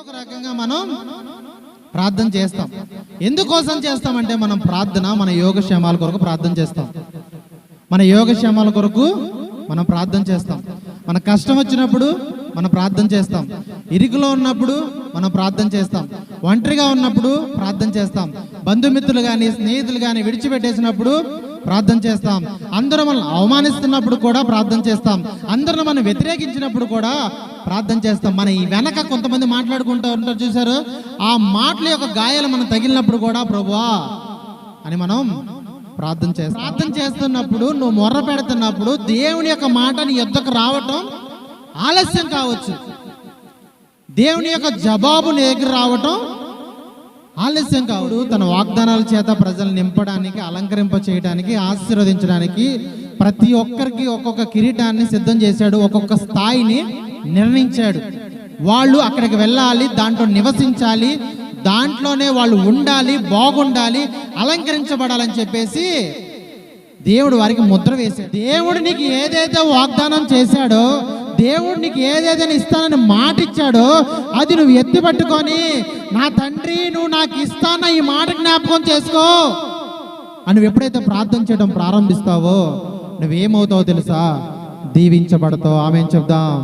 ఒక రకంగా మనం ప్రార్థన చేస్తాం. ఎందుకోసం చేస్తామంటే మనం ప్రార్థన మన యోగక్షేమాల కొరకు ప్రార్థన చేస్తాం. మన యోగక్షేమాల కొరకు మనం ప్రార్థన చేస్తాం. మన కష్టం వచ్చినప్పుడు మనం ప్రార్థన చేస్తాం. ఇరుకులో ఉన్నప్పుడు మనం ప్రార్థన చేస్తాం. ఒంటరిగా ఉన్నప్పుడు ప్రార్థన చేస్తాం. బంధుమిత్రులు కానీ స్నేహితులు కానీ విడిచిపెట్టేసినప్పుడు ప్రార్థన చేస్తాం. అందరూ మనం అవమానిస్తున్నప్పుడు కూడా ప్రార్థన చేస్తాం. అందరూ మనం వ్యతిరేకించినప్పుడు కూడా ప్రార్థన చేస్తాం. మన ఈ వెనక కొంతమంది మాట్లాడుకుంటూ ఉంటారు చూసారు, ఆ మాటల యొక్క గాయాలు మనం తగిలినప్పుడు కూడా ప్రభువా అని మనం ప్రార్థన చేస్తాం. ప్రార్థన చేస్తున్నప్పుడు నువ్వు మొర్ర పెడుతున్నప్పుడు దేవుని యొక్క మాట నీ యొద్దకు రావటం ఆలస్యం కావచ్చు. దేవుని యొక్క జవాబు నీ దగ్గర రావటం ఆలస్యం కావడు. తన వాగ్దానాల చేత ప్రజలు నింపడానికి, అలంకరింప చేయడానికి, ఆశీర్వదించడానికి ప్రతి ఒక్కరికి ఒక్కొక్క కిరీటాన్ని సిద్ధం చేశాడు. ఒక్కొక్క స్థాయిని నిర్ణయించాడు. వాళ్ళు అక్కడికి వెళ్ళాలి, దాంట్లో నివసించాలి, దాంట్లోనే వాళ్ళు ఉండాలి, బాగుండాలి, అలంకరించబడాలని చెప్పేసి దేవుడు వారికి ముద్ర వేశాడు. దేవుడు నీకు ఏదైతే వాగ్దానం చేశాడో, దేవుడు నీకు ఏదైతే ఇస్తానని మాట ఇచ్చాడో అది నువ్వు ఎత్తి పట్టుకొని, నా తండ్రి నువ్వు నాకు ఇస్తాన ఈ మాట జ్ఞాపకం చేసుకో అని నువ్వు ఎప్పుడైతే ప్రార్థన చేయడం ప్రారంభిస్తావో నువ్వేమవుతావో తెలుసా? దీవించబడతావు. ఆమేన్ చెప్దాం.